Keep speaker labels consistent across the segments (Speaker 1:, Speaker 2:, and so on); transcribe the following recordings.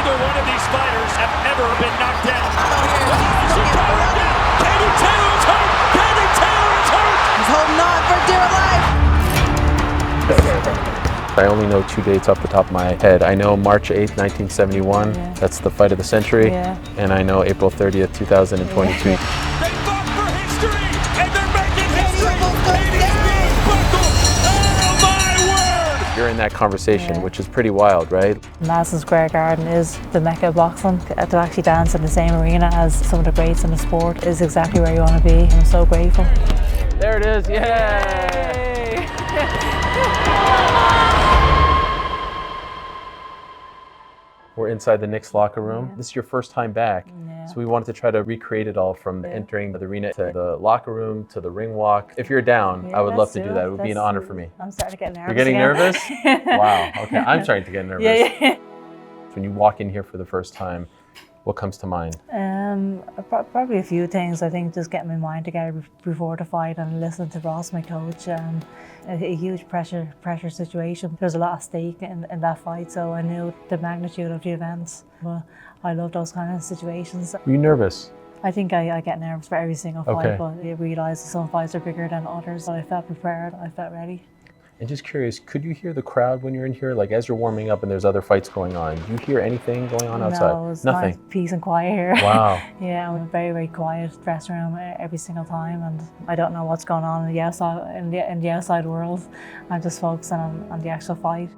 Speaker 1: Neither one of these fighters have ever been knocked down.
Speaker 2: Katie Taylor is hurt! Katie Taylor is hurt!
Speaker 3: He's holding on for dear life.
Speaker 4: I only know 2 dates off the top of my head. I know March 8th, 1971.
Speaker 3: Yeah.
Speaker 4: That's the fight of the century.
Speaker 3: Yeah.
Speaker 4: And I know April 30th, 2022.
Speaker 2: They fought for history, and they're making history!
Speaker 3: Katie's
Speaker 2: Katie's being buckled! Oh my word!
Speaker 4: You're in that conversation,
Speaker 3: Yeah.
Speaker 4: which is pretty wild, right?
Speaker 3: Madison Square Garden is the mecca of boxing. To actually dance in the same arena as some of the greats in the sport is exactly where you want to be. I'm so grateful.
Speaker 4: There it is, yeah! We're inside the Knicks locker room. This is your first time back.
Speaker 3: Yeah.
Speaker 4: So we wanted to try to recreate it all from entering the arena to the locker room to the ring walk. If you're down, I would love to do that. It would be an honor for me.
Speaker 3: I'm starting to get nervous.
Speaker 4: You're getting
Speaker 3: again.
Speaker 4: nervous? Wow, okay, I'm starting to get nervous.
Speaker 3: Yeah.
Speaker 4: When you walk in here for the first time, what comes to mind?
Speaker 3: Probably a few things. I think just getting my mind together before the fight and listening to Ross, my coach, and a huge pressure situation. There's a lot at stake in that fight, so I knew the magnitude of the events. But I love those kind of situations.
Speaker 4: Were you nervous?
Speaker 3: I think I get nervous for every single fight,
Speaker 4: Okay.
Speaker 3: but I realise that some fights are bigger than others. But I felt prepared, I felt ready.
Speaker 4: And just curious, could you hear the crowd when you're in here? Like as you're warming up and there's other fights going on, do you hear anything going on outside?
Speaker 3: No, it's
Speaker 4: Nothing.
Speaker 3: nice, peace and quiet here.
Speaker 4: Wow.
Speaker 3: Yeah, I'm a very, very quiet dressing room every single time, and I don't know what's going on in the outside world. I'm just focusing on the actual fight.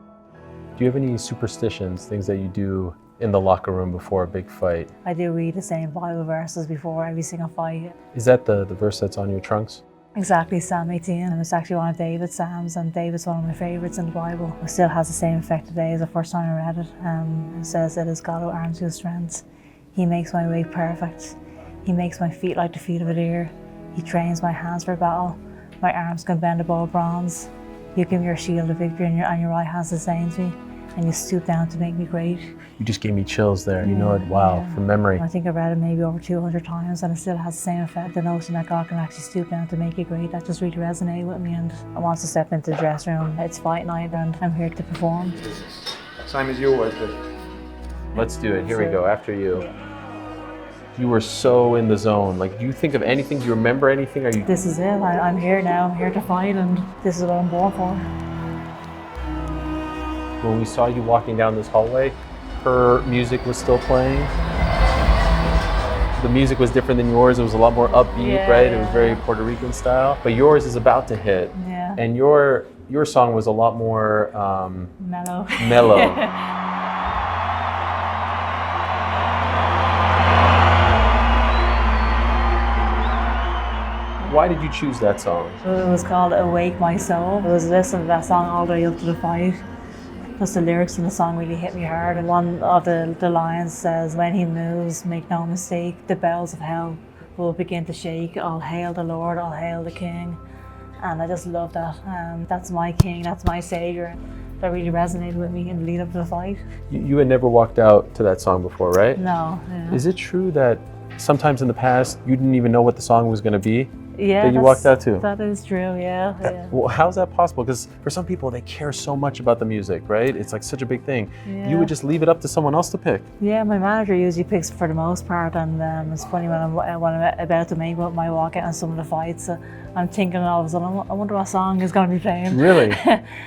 Speaker 4: Do you have any superstitions, things that you do in the locker room before a big fight?
Speaker 3: I do read the same Bible verses before every single fight.
Speaker 4: Is that the verse that's on your trunks?
Speaker 3: Exactly, Psalm 18, and it's actually one of David's Psalms, and David's one of my favourites in the Bible. It still has the same effect today as the first time I read it. It says, "It is God who arms you with strength. He makes my way perfect. He makes my feet like the feet of a deer. He trains my hands for battle. My arms can bend a bow of bronze. You give me your shield of victory, and your right hand sustains me, and you stoop down to make me great."
Speaker 4: You just gave me chills there. You know it, wow,
Speaker 3: Yeah.
Speaker 4: from memory.
Speaker 3: I think I read it maybe over 200 times, and it still has the same effect. The notion that God can actually stoop down to make you great, that just really resonated with me. And I want to step into the dressing room. It's fight night, and I'm here to perform.
Speaker 5: Same as you always do.
Speaker 4: Let's do it. Here we go. After you. You were so in the zone. Like, do you think of anything? Do you remember anything? Are you?
Speaker 3: This is it. I'm here now. I'm here to fight, and this is what I'm born for.
Speaker 4: When we saw you walking down this hallway, her music was still playing. The music was different than yours. It was a lot more upbeat,
Speaker 3: Yeah,
Speaker 4: right? It was
Speaker 3: yeah.
Speaker 4: very Puerto Rican style. But yours is about to hit.
Speaker 3: Yeah.
Speaker 4: And your song was a lot more
Speaker 3: Mellow.
Speaker 4: mellow. Why did you choose that song?
Speaker 3: It was called "Awake My Soul." I was listening to that song all the way up to the fight. Plus the lyrics in the song really hit me hard. And one of the lines says, "When he moves, make no mistake, the bells of hell will begin to shake. All hail the Lord, all hail the King." And I just love that. That's my King, that's my Savior. That really resonated with me in the lead up to the fight.
Speaker 4: You had never walked out to that song before, right?
Speaker 3: No. Yeah.
Speaker 4: Is it true that sometimes in the past you didn't even know what the song was going to be?
Speaker 3: Yeah,
Speaker 4: that you walked out to?
Speaker 3: That is true, yeah.
Speaker 4: Well, how's that possible? Because for some people, they care so much about the music, right? It's like such a big thing.
Speaker 3: Yeah.
Speaker 4: You would just leave it up to someone else to pick.
Speaker 3: Yeah, my manager usually picks for the most part, and it's funny when I'm about to make my walkout on some of the fights, I'm thinking all of a sudden, I wonder what song is going to be playing.
Speaker 4: Really?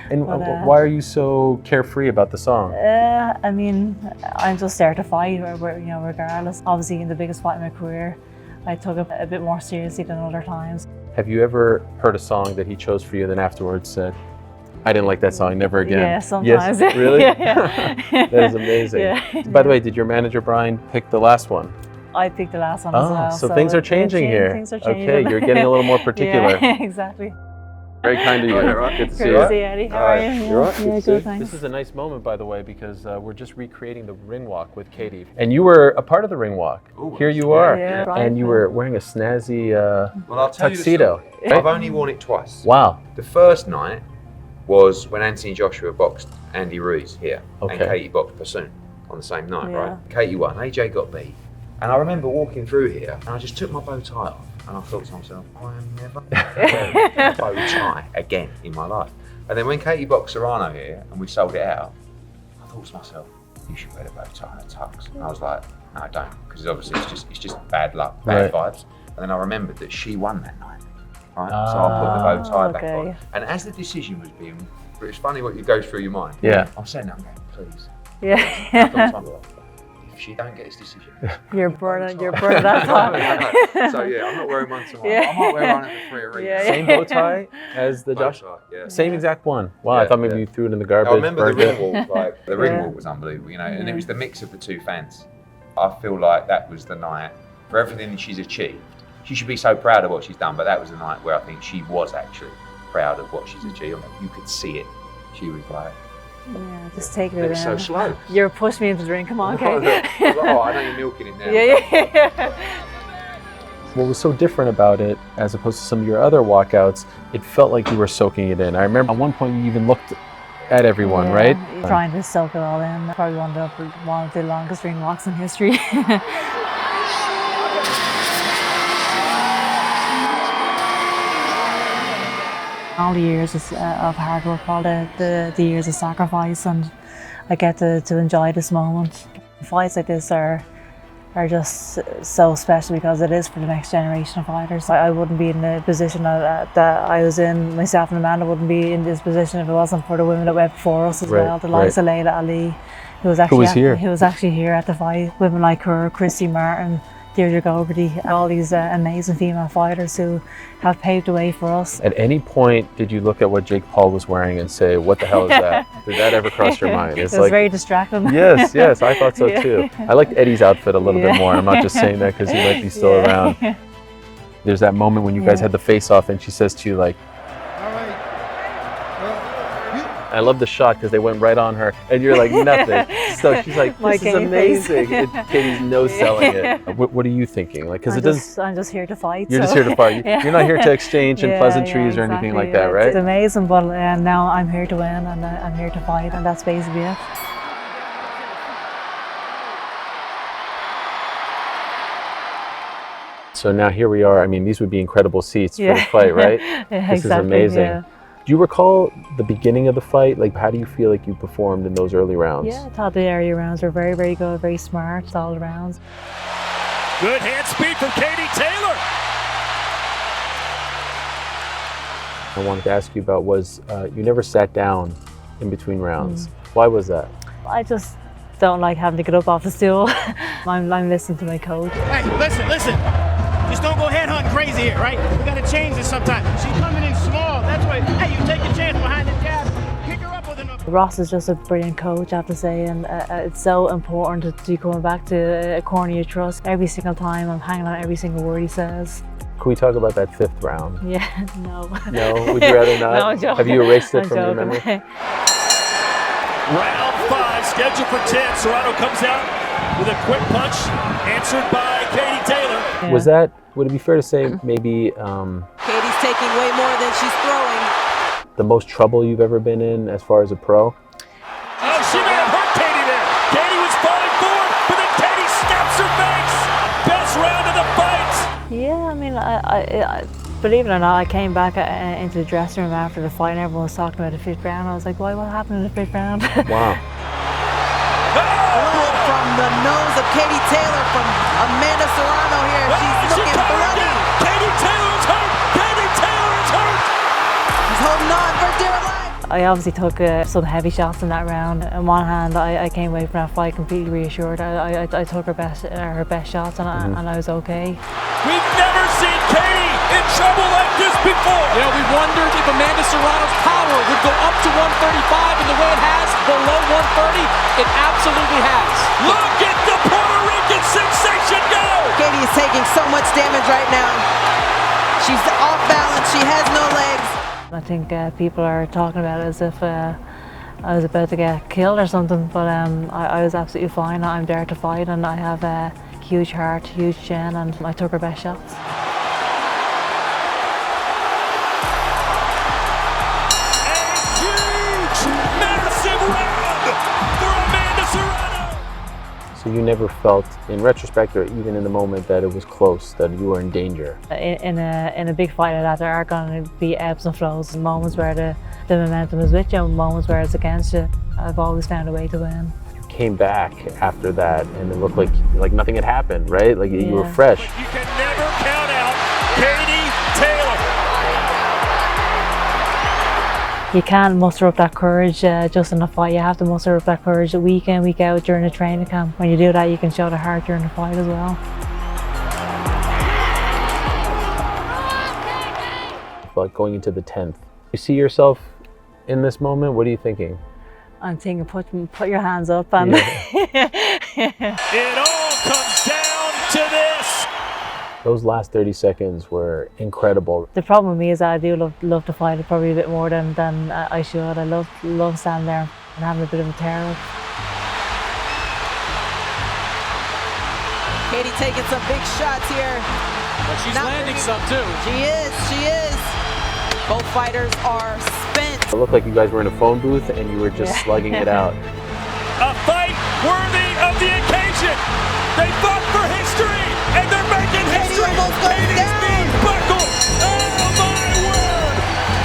Speaker 4: And
Speaker 3: But,
Speaker 4: why are you so carefree about the song?
Speaker 3: I mean, I'm just there to fight, regardless. Obviously, in the biggest fight in my career, I took it a bit more seriously than other times.
Speaker 4: Have you ever heard a song that he chose for you and then afterwards said, "I didn't like that song, never again"?
Speaker 3: Yeah, sometimes.
Speaker 4: Yes? Really?
Speaker 3: Yeah.
Speaker 4: That is amazing.
Speaker 3: Yeah.
Speaker 4: By the way, did your manager, Brian, pick the last one?
Speaker 3: I picked the last one as well.
Speaker 4: So things are changing here.
Speaker 3: Things are changing.
Speaker 4: Okay, you're getting a little more particular.
Speaker 3: Yeah, exactly.
Speaker 4: Very kind of you.
Speaker 5: All right.
Speaker 4: Good to see
Speaker 3: Good
Speaker 4: you.
Speaker 3: to see you, Eddie. How are you?
Speaker 5: You all right?
Speaker 3: Yeah,
Speaker 5: Good to see
Speaker 3: good,
Speaker 5: you.
Speaker 3: thanks.
Speaker 4: This is a nice moment, by the way, because we're just recreating the ring walk with Katie. And you were a part of the ring walk.
Speaker 5: Ooh,
Speaker 4: Here you are.
Speaker 3: Yeah, right.
Speaker 4: And you were wearing a snazzy
Speaker 5: Well, I'll tell
Speaker 4: tuxedo.
Speaker 5: you the story. I've only worn it twice.
Speaker 4: Wow.
Speaker 5: The first night was when Anthony Joshua boxed Andy Ruiz here,
Speaker 4: Okay.
Speaker 5: and Katie boxed Bassoon on the same night,
Speaker 3: Yeah.
Speaker 5: right? Katie won, AJ got beat. And I remember walking through here, and I just took my bow tie off, and I thought to myself, I am never wearing a bow tie again in my life. And then when Katie boxed Serrano here, and we sold it out, I thought to myself, you should wear the bow tie and tux. And I was like, no, I don't, because obviously it's just bad luck, bad vibes. And then I remembered that she won that night, right? So I put the bow tie back on. And as the decision was being, it's funny what goes through your mind.
Speaker 4: Yeah.
Speaker 5: I'm saying, no, please.
Speaker 3: Yeah.
Speaker 5: If she don't get this decision,
Speaker 3: you're burning that thought.
Speaker 5: So yeah, I'm not wearing one tomorrow. I might wear one at the 3 Arena.
Speaker 3: Yeah.
Speaker 4: Same bow tie as the Josh?
Speaker 5: Yeah.
Speaker 4: Same exact one. Wow, I thought maybe you threw it in the garbage.
Speaker 5: I remember the
Speaker 4: burned
Speaker 5: ring
Speaker 4: it.
Speaker 5: walk, like the ring walk was unbelievable, you know, and it was the mix of the two fans. I feel like that was the night for everything that she's achieved. She should be so proud of what she's done, but that was the night where I think she was actually proud of what she's achieved. You could see it. She was like,
Speaker 3: yeah, just take it
Speaker 5: it was so
Speaker 3: down.
Speaker 5: slow.
Speaker 3: You're pushing me into the ring. Come on, Kate.
Speaker 5: I was like, oh, I know you're milking it now.
Speaker 3: Yeah.
Speaker 4: What was so different about it, as opposed to some of your other walkouts, it felt like you were soaking it in. I remember at one point you even looked at everyone, right?
Speaker 3: Trying to soak it all in. Probably one of the longest ring walks in history. All the years of hard work, all the years of sacrifice, and I get to enjoy this moment. Fights like this are just so special because it is for the next generation of fighters. I wouldn't be in the position that I was in, myself and Amanda wouldn't be in this position if it wasn't for the women that went before us as well. The likes of Layla Ali, who was actually here at the fight. Women like her, Christy Martin, Deirdre Gogarty, all these amazing female fighters who have paved the way for us.
Speaker 4: At any point, did you look at what Jake Paul was wearing and say, what the hell is that? Did that ever cross your mind?
Speaker 3: It was like, very distracting.
Speaker 4: Yes, I thought so too. I liked Eddie's outfit a little bit more. I'm not just saying that because he might be still around. There's that moment when you guys had the face-off and she says to you like, I love the shot because they went right on her and you're like nothing. So she's like, this is amazing. And Katie's no-selling it. What are you thinking? Like, because
Speaker 3: I'm just here to fight.
Speaker 4: You're just here to fight. You're not here to exchange in pleasantries or anything like that, right?
Speaker 3: It's amazing, but now I'm here to win and I'm here to fight, and that's basically it.
Speaker 4: So now here we are. I mean, these would be incredible seats for the fight, right? This is amazing.
Speaker 3: Yeah.
Speaker 4: Do you recall the beginning of the fight? Like, how do you feel like you performed in those early rounds?
Speaker 3: Yeah, I thought the area rounds were very, very good, very smart, solid rounds.
Speaker 1: Good hand speed from Katie Taylor.
Speaker 4: I wanted to ask you about was you never sat down in between rounds. Why was that?
Speaker 3: I just don't like having to get up off the stool. I'm listening to my coach.
Speaker 2: Hey, listen. Just don't go head hunting crazy here, right? We gotta change this sometime. She's coming in small. That's why, hey, you take a chance behind the jab. Pick her up with enough.
Speaker 3: Ross is just a brilliant coach, I have to say, and it's so important to be coming back to a corner you trust. Every single time I'm hanging on every single word he says.
Speaker 4: Can we talk about that 5th round?
Speaker 3: Yeah, no.
Speaker 4: No? Would you rather not?
Speaker 3: No, I'm joking.
Speaker 4: Have you erased it
Speaker 3: I'm
Speaker 4: from your
Speaker 3: joking.
Speaker 4: memory?
Speaker 1: Round 5, scheduled for 10. Serrano comes out with a quick punch, answered by Katie Taylor.
Speaker 3: Yeah.
Speaker 4: Would it be fair to say maybe
Speaker 6: Katie's taking way more than she's throwing.
Speaker 4: the most trouble you've ever been in as far as a pro?
Speaker 1: Oh, she may have hurt Katie there. Katie was falling forward, but then Katie snaps her face. Best round of the fight.
Speaker 3: Yeah, I mean, I believe it or not, I came back into the dressing room after the fight and everyone was talking about the 5th round. I was like, why, what happened in the 5th round?
Speaker 4: Wow.
Speaker 6: Blood from the nose of Katie Taylor from Amanda Serrano here. She's looking bloody.
Speaker 1: Katie Taylor is hurt. Katie Taylor is hurt.
Speaker 6: She's holding on for dear life.
Speaker 3: I obviously took some heavy shots in that round. On one hand, I came away from that fight completely reassured. I took her best shots and I was okay.
Speaker 1: We've never seen Katie in trouble like this before.
Speaker 7: You know, we wondered if Amanda Serrano's power would go up to 135, and the way it has below 130, it absolutely has.
Speaker 1: Look at the Puerto Rican sensation go.
Speaker 6: Katie is taking so much damage right now. She's off balance. She has no legs.
Speaker 3: I think people are talking about it as if I was about to get killed or something, but I was absolutely fine. I'm there to fight, and I have a huge heart, huge chin, and I took her best shots.
Speaker 4: So you never felt, in retrospect or even in the moment, that it was close, that you were in danger?
Speaker 3: In a big fight like that, there are going to be ebbs and flows, moments where the momentum is with you, moments where it's against you. I've always found a way to win.
Speaker 4: came back after that, and it looked like nothing had happened, right? Like you were fresh.
Speaker 1: You can never count out Katie Taylor.
Speaker 3: You can't muster up that courage just in a fight. You have to muster up that courage week in, week out during the training camp. When you do that, you can show the heart during the fight as well.
Speaker 4: Like going into the 10th, you see yourself in this moment? What are you thinking?
Speaker 3: I'm thinking, put your hands up and
Speaker 1: It all comes down to this.
Speaker 4: Those last 30 seconds were incredible.
Speaker 3: The problem with me is that I do love to fight probably a bit more than I should. I love standing there and having a bit of a tear up.
Speaker 6: Katie taking some big shots here.
Speaker 7: But she's landing some too.
Speaker 6: She is. Both fighters are spent.
Speaker 4: It looked like you guys were in a phone booth and you were just slugging it out.
Speaker 1: A fight worthy of the occasion. They fought for history, and they're making history.
Speaker 6: almost goes
Speaker 1: Katie's
Speaker 6: down.
Speaker 1: knees buckled. Oh my word!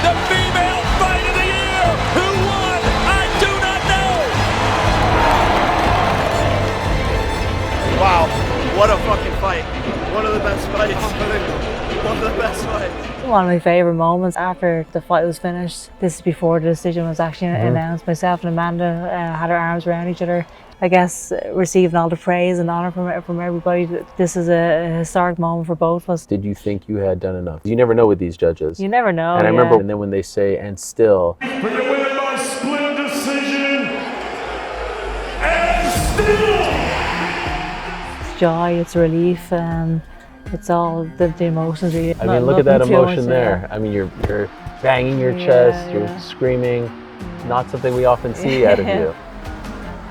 Speaker 1: The female fight of the year. Who won? I do not know.
Speaker 2: Wow, what a fucking fight. One of the best fights. One of the best fights.
Speaker 3: One of my favourite moments after the fight was finished. This is before the decision was actually announced. Myself and Amanda had our arms around each other. I guess receiving all the praise and honour from everybody. This is a historic moment for both of us.
Speaker 4: Did you think you had done enough? You never know with these judges.
Speaker 3: You never know.
Speaker 4: And I remember, and then when they say, and still.
Speaker 1: For the winner by split decision, and still.
Speaker 3: It's joy, it's relief, it's all the emotions.
Speaker 4: I mean, look at that emotion there. I mean, you're banging your chest, you're screaming. Not something we often see out of you.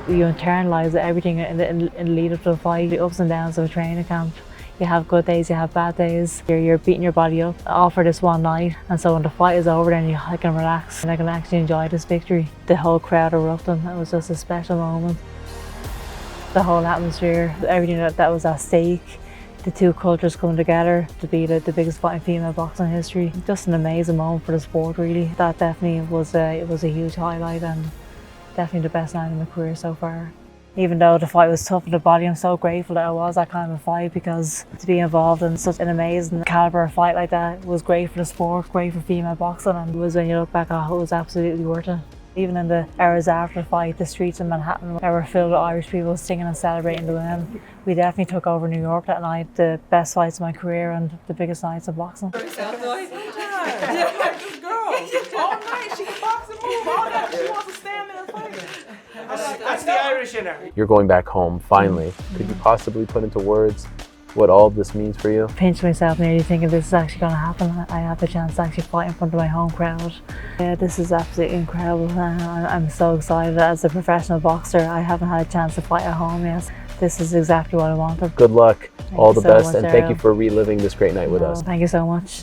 Speaker 3: You internalise everything in the lead up to the fight, the ups and downs of a training camp. You have good days, you have bad days. You're beating your body up all for this one night. And so when the fight is over, then I can relax and I can actually enjoy this victory. The whole crowd erupted. It was just a special moment. The whole atmosphere, everything that was at stake. The two cultures coming together to be the biggest fight in female boxing history. Just an amazing moment for the sport, really. That definitely was a huge highlight and definitely the best night in my career so far. Even though the fight was tough on the body, I'm so grateful that it was that kind of a fight, because to be involved in such an amazing caliber of fight like that was great for the sport, great for female boxing, and it was, when you look back, it was absolutely worth it. Even in the hours after the fight, the streets in Manhattan were filled with Irish people singing and celebrating the win. We definitely took over New York that night, the best fights of my career and the biggest nights of boxing.
Speaker 8: This girl, all night, she can box and move all that. She wants to stand there and fight.
Speaker 2: That's the Irish in her.
Speaker 4: You're going back home, finally. Could you possibly put into words what all of this means for you?
Speaker 3: Pinch myself nearly thinking this is actually going to happen. I have the chance to actually fight in front of my home crowd. Yeah, this is absolutely incredible. I'm so excited. As a professional boxer, I haven't had a chance to fight at home yet. This is exactly what I wanted.
Speaker 4: Good luck, all the best, and thank
Speaker 3: Ariel.
Speaker 4: you for reliving this great night with us.
Speaker 3: Thank you so much.